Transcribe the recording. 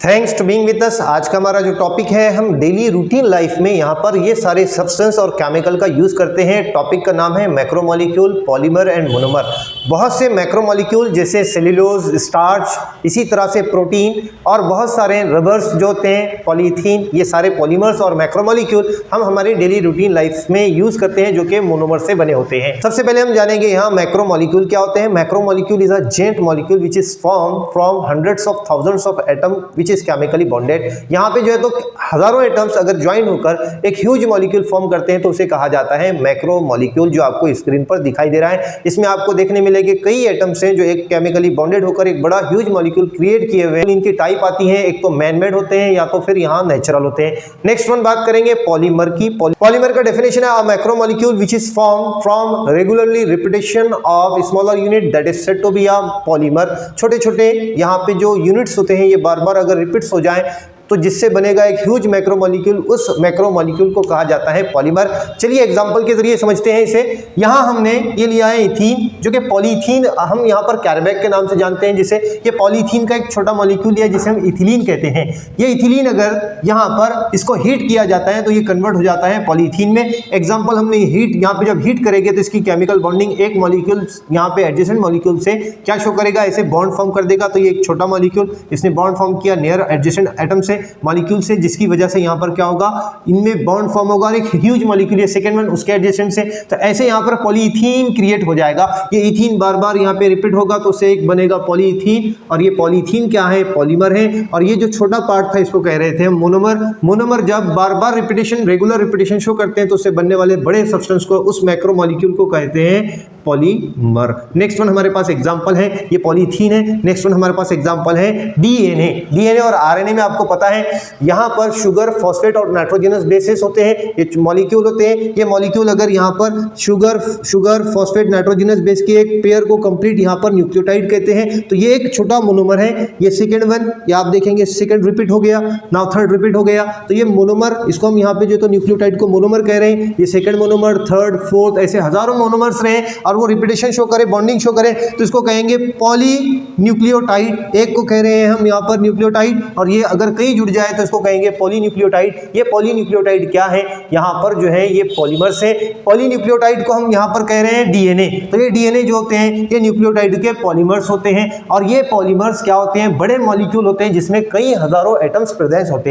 Thanks to being with us. आज का हमारा जो टॉपिक है, हम डेली रूटीन लाइफ में यहाँ पर ये सारे सब्सटेंस और केमिकल का यूज़ करते हैं। टॉपिक का नाम है मैक्रोमोलिक्यूल, पॉलीमर एंड मोनोमर। बहुत से मैक्रोमोलिक्यूल जैसे सेल्यूलोज, स्टार्च, इसी तरह से प्रोटीन और बहुत सारे रबर्स जो होते हैं, पॉलीथीन, ये सारे पॉलीमर्स और मैक्रोमोलिक्यूल हम हमारे डेली रूटीन लाइफ में यूज़ करते हैं, जो कि मोनोमर से बने होते हैं। सबसे पहले हम जानेंगे यहाँ मैक्रोमोलिक्यूल क्या होते हैं। Macromolecule is a giant molecule which is form from hundreds of thousands of atom which is chemically bonded. यहाँ पे जो है तो हजारों एटम्स अगर ज्वाइन होकर एक ह्यूज मॉलिक्यूल फॉर्म करते हैं तो उसे कहा जाता है मैक्रोमोलिक्यूल, जो आपको स्क्रीन पर दिखाई दे रहा है। इसमें आपको देखने मिलेंगे कई एटम्स हैं जो एक केमिकली बॉन्डेड होकर एक बड़ा ह्यूज मॉलिक्यूल क्रिएट किए हुए हैं। इनकी टाइप आती है, एक तो मैन मेड होते हैं या तो फिर यहाँ नेचुरल होते हैं। नेक्स्ट वन बात करेंगे पॉलीमर की। पॉलीमर का डेफिनेशन है a macromolecule which is form from regularly repetition of smaller unit that is said to be a polymer. छोटे छोटे यहाँ पे जो यूनिट्स होते हैं ये बार बार अगर रिपीट्स हो जाए तो जिससे बनेगा एक ह्यूज मैक्रोमोलिक्यूल, उस मैक्रोमोलिक्यूल को कहा जाता है पॉलीमर। चलिए एग्जांपल के जरिए समझते हैं इसे। यहाँ हमने ये लिया है इथीन, जो कि पॉलीथीन हम यहाँ पर कैरबैक के नाम से जानते हैं। जिसे ये पॉलीथीन का एक छोटा मॉलिक्यूल है जिसे हम इथिलीन कहते हैं। ये इथिलीन अगर यहाँ पर इसको हीट किया जाता है तो ये कन्वर्ट हो जाता है पॉलीथीन में। एग्जाम्पल हमने हीट, यहाँ पे जब हीट करेंगे तो इसकी केमिकल बॉन्डिंग एक मॉलिक्यूल यहाँ पे एडजेसेंट मॉलिक्यूल से क्या शो करेगा, ऐसे बॉन्ड फॉर्म कर देगा। तो ये एक छोटा मॉलिक्यूल इसने बॉन्ड फॉर्म किया नियर एडजेसेंट एटम से, मॉलिक्यूल से, जिसकी वजह से यहाँ पर क्या होगा, इनमें बॉन्ड फॉर्म होगा और एक ह्यूज मॉलिक्यूल है सेकंड वन उसके एडजेसेंट से। तो ऐसे यहाँ पर पॉलीथीन क्रिएट हो जाएगा। ये इथीन बार बार यहाँ पे रिपीट होगा तो उससे एक बनेगा पॉलीथीन, और ये पॉलीथीन क्या है, पॉलीमर है। और ये जो छोटा पार्ट था इसको कह रहे थे हम मोनोमर। मोनोमर जब बार बार रिपीटेशन, रेगुलर रिपीटेशन शो करते हैं तो उससे बनने वाले बड़े सब्सटेंस को, उस मैक्रोमोलिक्यूल को कहते हैं पॉलीमर। नेक्स्ट वन हमारे पास एग्जांपल है, ये पॉलीथीन है। नेक्स्ट वन हमारे पास एग्जांपल है डीएनए। डीएनए और आरएनए में आपको पता है यहाँ पर शुगर, फॉस्फेट और नाइट्रोजनस बेसिस होते हैं, ये मॉलिक्यूल होते हैं। ये मॉलिक्यूल अगर यहाँ पर शुगर फॉस्फेट नाइट्रोजनस बेस के एक पेयर को कंप्लीट यहाँ पर न्यूक्लियोटाइड कहते हैं। तो ये एक छोटा मोनोमर है। ये सेकंड वन, ये आप देखेंगे सेकंड रिपीट हो गया, नाउ थर्ड रिपीट हो गया। तो ये मोनोमर, इसको हम यहाँ पे जो तो न्यूक्लियोटाइड को मोनोमर कह रहे हैं। ये सेकंड मोनोमर, थर्ड, फोर्थ, ऐसे हजारों मोनोमर्स रहे और वो रिपीटेशन शो करे, बॉन्डिंग शो करे तो इसको कहेंगे पॉलीन्यूक्लियोटाइड। एक को कह रहे हैं हम यहाँ पर न्यूक्लियोटाइड, और ये अगर कहीं जुड़ जाए तो इसको कहेंगे पॉलीन्यूक्लियोटाइड। ये पॉलीन्यूक्लियोटाइड क्या है, यहाँ पर जो है ये पॉलीमर्स है। पॉलीन्यूक्लियोटाइड को हम यहाँ पर कह रहे हैं डीएनए। तो ये डीएनए जो होते हैं ये न्यूक्लियोटाइड के पॉलीमर्स होते हैं, और ये पॉलीमर्स क्या होते हैं, बड़े मॉलिक्यूल होते हैं जिसमें कई हजारों एटम्स प्रेजेंट होते हैं।